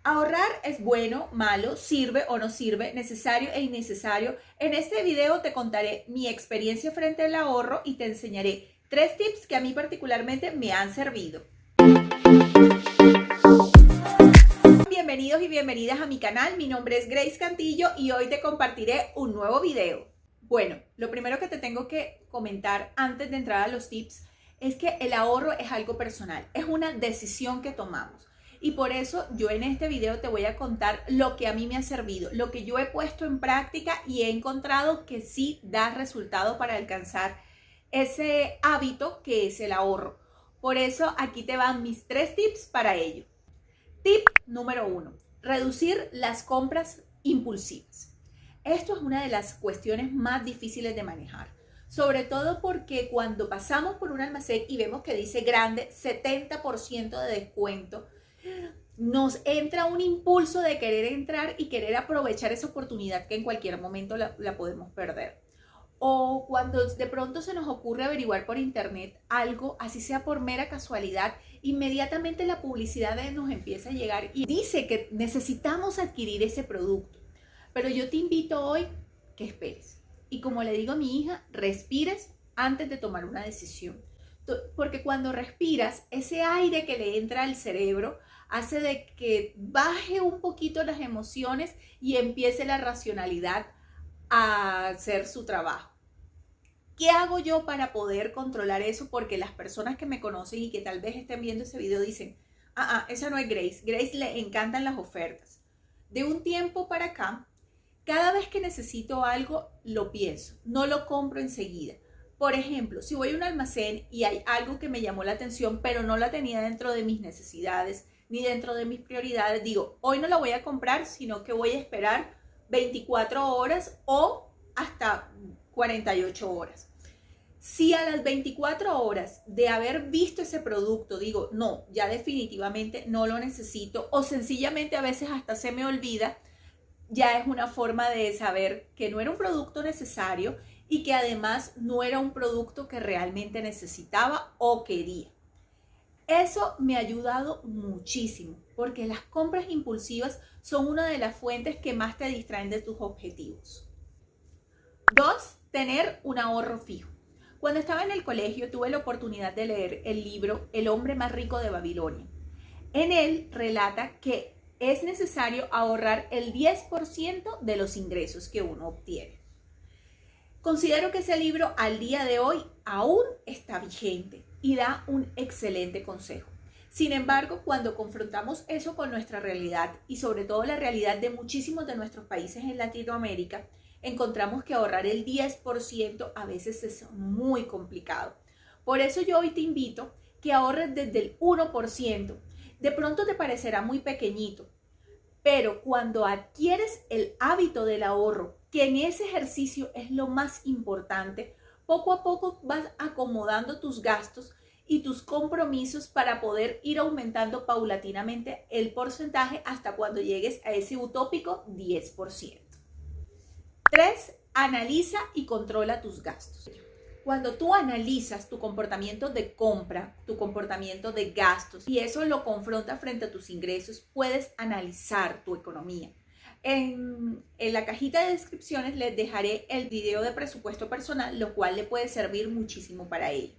Ahorrar es bueno, malo, sirve o no sirve, necesario e innecesario. En este video te contaré mi experiencia frente al ahorro y te enseñaré 3 tips que a mí particularmente me han servido. Bienvenidos y bienvenidas a mi canal, mi nombre es Grace Cantillo y hoy te compartiré un nuevo video. Bueno, lo primero que te tengo que comentar antes de entrar a los tips es que el ahorro es algo personal, es una decisión que tomamos. Y por eso yo en este video te voy a contar lo que a mí me ha servido, lo que yo he puesto en práctica y he encontrado que sí da resultado para alcanzar ese hábito que es el ahorro. Por eso aquí te van mis 3 tips para ello. Tip número 1, reducir las compras impulsivas. Esto es una de las cuestiones más difíciles de manejar, sobre todo porque cuando pasamos por un almacén y vemos que dice grande, 70% de descuento, nos entra un impulso de querer entrar y querer aprovechar esa oportunidad que en cualquier momento la podemos perder. O cuando de pronto se nos ocurre averiguar por internet algo, así sea por mera casualidad, inmediatamente la publicidad nos empieza a llegar y dice que necesitamos adquirir ese producto. Pero yo te invito hoy que esperes. Y como le digo a mi hija, respires antes de tomar una decisión. Porque cuando respiras, ese aire que le entra al cerebro hace de que baje un poquito las emociones y empiece la racionalidad a hacer su trabajo. ¿Qué hago yo para poder controlar eso? Porque las personas que me conocen y que tal vez estén viendo ese video dicen, esa no es Grace. Grace le encantan las ofertas. De un tiempo para acá, cada vez que necesito algo, lo pienso, no lo compro enseguida. Por ejemplo, si voy a un almacén y hay algo que me llamó la atención, pero no la tenía dentro de mis necesidades ni dentro de mis prioridades, digo, hoy no la voy a comprar, sino que voy a esperar 24 horas o hasta 48 horas. Si a las 24 horas de haber visto ese producto digo, no, ya definitivamente no lo necesito o sencillamente a veces hasta se me olvida, ya es una forma de saber que no era un producto necesario y que además no era un producto que realmente necesitaba o quería. Eso me ha ayudado muchísimo porque las compras impulsivas son una de las fuentes que más te distraen de tus objetivos. 2. Tener un ahorro fijo. Cuando estaba en el colegio tuve la oportunidad de leer el libro El hombre más rico de Babilonia. En él relata que es necesario ahorrar el 10% de los ingresos que uno obtiene. Considero que ese libro al día de hoy aún está vigente y da un excelente consejo. Sin embargo, cuando confrontamos eso con nuestra realidad y sobre todo la realidad de muchísimos de nuestros países en Latinoamérica, encontramos que ahorrar el 10% a veces es muy complicado. Por eso yo hoy te invito que ahorres desde el 1%. De pronto te parecerá muy pequeñito, pero cuando adquieres el hábito del ahorro, que en ese ejercicio es lo más importante, poco a poco vas acomodando tus gastos y tus compromisos para poder ir aumentando paulatinamente el porcentaje hasta cuando llegues a ese utópico 10%. 3. Analiza y controla tus gastos. Cuando tú analizas tu comportamiento de compra, tu comportamiento de gastos y eso lo confrontas frente a tus ingresos, puedes analizar tu economía. En la cajita de descripciones les dejaré el video de presupuesto personal, lo cual le puede servir muchísimo para ello.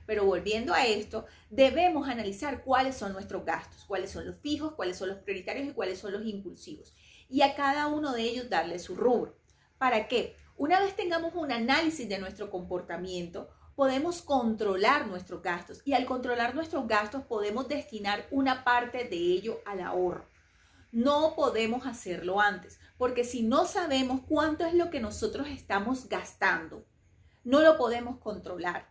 Pero volviendo a esto, debemos analizar cuáles son nuestros gastos, cuáles son los fijos, cuáles son los prioritarios y cuáles son los impulsivos. Y a cada uno de ellos darle su rubro. ¿Para qué? Una vez tengamos un análisis de nuestro comportamiento, podemos controlar nuestros gastos y al controlar nuestros gastos podemos destinar una parte de ello al ahorro. No podemos hacerlo antes, porque si no sabemos cuánto es lo que nosotros estamos gastando, no lo podemos controlar.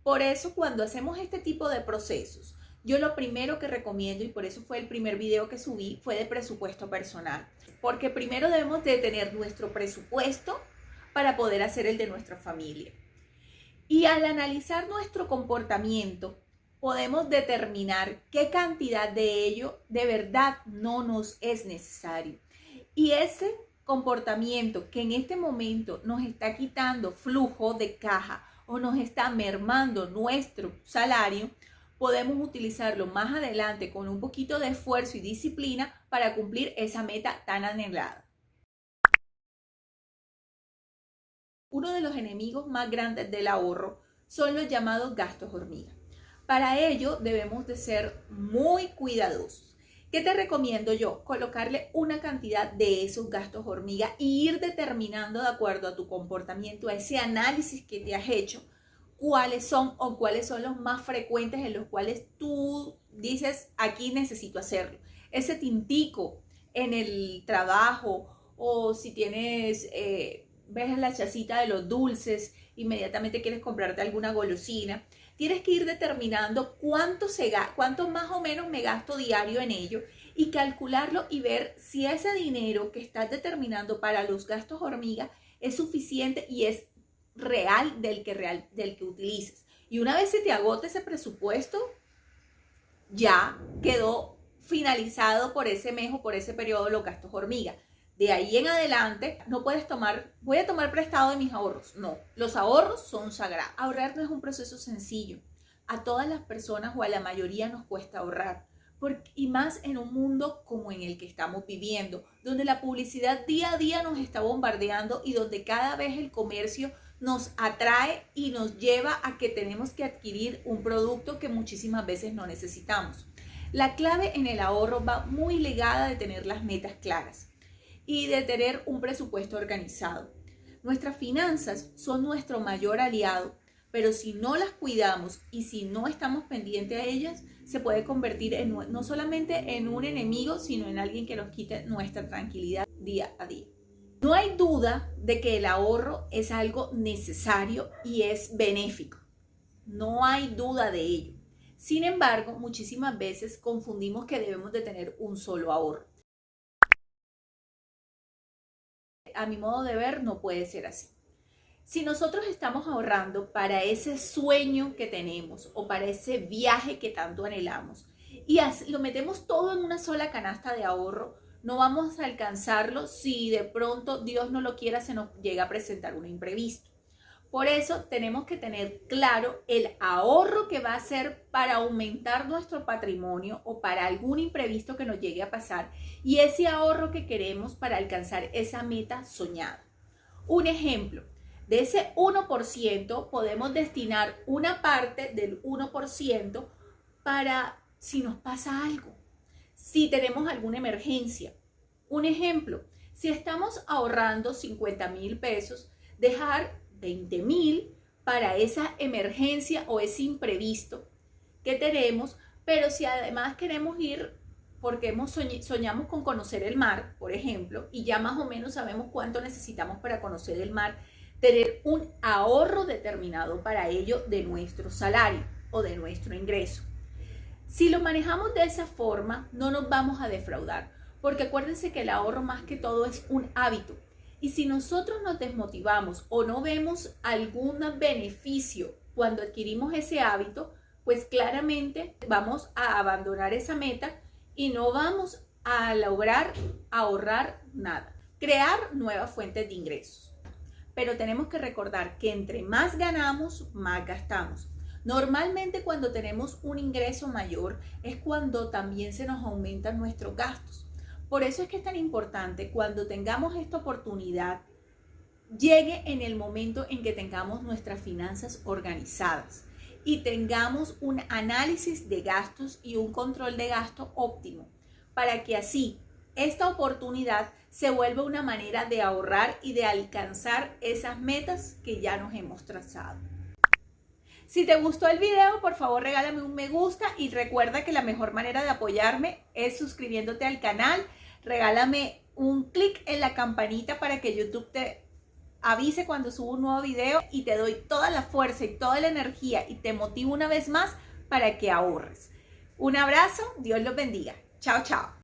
Por eso, cuando hacemos este tipo de procesos, yo lo primero que recomiendo, y por eso fue el primer video que subí, fue de presupuesto personal. Porque primero debemos de tener nuestro presupuesto para poder hacer el de nuestra familia. Y al analizar nuestro comportamiento, podemos determinar qué cantidad de ello de verdad no nos es necesario. Y ese comportamiento que en este momento nos está quitando flujo de caja o nos está mermando nuestro salario, podemos utilizarlo más adelante con un poquito de esfuerzo y disciplina para cumplir esa meta tan anhelada. Uno de los enemigos más grandes del ahorro son los llamados gastos hormiga. Para ello debemos de ser muy cuidadosos. ¿Qué te recomiendo yo? Colocarle una cantidad de esos gastos hormiga y ir determinando de acuerdo a tu comportamiento, a ese análisis que te has hecho, cuáles son los más frecuentes en los cuales tú dices, aquí necesito hacerlo. Ese tintico en el trabajo, o si tienes, ves la chacita de los dulces, inmediatamente quieres comprarte alguna golosina. Tienes que ir determinando cuánto más o menos me gasto diario en ello y calcularlo y ver si ese dinero que estás determinando para los gastos hormiga es suficiente y es real del que utilices. Y una vez se te agote ese presupuesto, ya quedó finalizado por ese mes o por ese periodo los gastos hormiga. De ahí en adelante no puedes voy a tomar prestado de mis ahorros. No, los ahorros son sagrados. Ahorrar no es un proceso sencillo. A todas las personas o a la mayoría nos cuesta ahorrar. Y más en un mundo como en el que estamos viviendo, donde la publicidad día a día nos está bombardeando y donde cada vez el comercio nos atrae y nos lleva a que tenemos que adquirir un producto que muchísimas veces no necesitamos. La clave en el ahorro va muy ligada de tener las metas claras y de tener un presupuesto organizado. Nuestras finanzas son nuestro mayor aliado, pero si no las cuidamos y si no estamos pendientes a ellas, se puede convertir no solamente en un enemigo, sino en alguien que nos quite nuestra tranquilidad día a día. No hay duda de que el ahorro es algo necesario y es benéfico. No hay duda de ello. Sin embargo, muchísimas veces confundimos que debemos de tener un solo ahorro. A mi modo de ver, no puede ser así. Si nosotros estamos ahorrando para ese sueño que tenemos o para ese viaje que tanto anhelamos y lo metemos todo en una sola canasta de ahorro, no vamos a alcanzarlo si de pronto, Dios no lo quiera, se nos llega a presentar un imprevisto. Por eso tenemos que tener claro el ahorro que va a ser para aumentar nuestro patrimonio o para algún imprevisto que nos llegue a pasar y ese ahorro que queremos para alcanzar esa meta soñada. Un ejemplo, de ese 1% podemos destinar una parte del 1% para si nos pasa algo, si tenemos alguna emergencia. Un ejemplo, si estamos ahorrando 50,000 pesos, dejar 20,000 para esa emergencia o ese imprevisto que tenemos, pero si además queremos ir porque soñamos con conocer el mar, por ejemplo, y ya más o menos sabemos cuánto necesitamos para conocer el mar, tener un ahorro determinado para ello de nuestro salario o de nuestro ingreso. Si lo manejamos de esa forma, no nos vamos a defraudar, porque acuérdense que el ahorro más que todo es un hábito. Y si nosotros nos desmotivamos o no vemos algún beneficio cuando adquirimos ese hábito, pues claramente vamos a abandonar esa meta y no vamos a lograr ahorrar nada. Crear nuevas fuentes de ingresos. Pero tenemos que recordar que entre más ganamos, más gastamos. Normalmente cuando tenemos un ingreso mayor es cuando también se nos aumentan nuestros gastos. Por eso es que es tan importante cuando tengamos esta oportunidad, llegue en el momento en que tengamos nuestras finanzas organizadas y tengamos un análisis de gastos y un control de gasto óptimo, para que así esta oportunidad se vuelva una manera de ahorrar y de alcanzar esas metas que ya nos hemos trazado. Si te gustó el video, por favor regálame un me gusta y recuerda que la mejor manera de apoyarme es suscribiéndote al canal. Regálame un clic en la campanita para que YouTube te avise cuando subo un nuevo video y te doy toda la fuerza y toda la energía y te motivo una vez más para que ahorres. Un abrazo, Dios los bendiga. Chao, chao.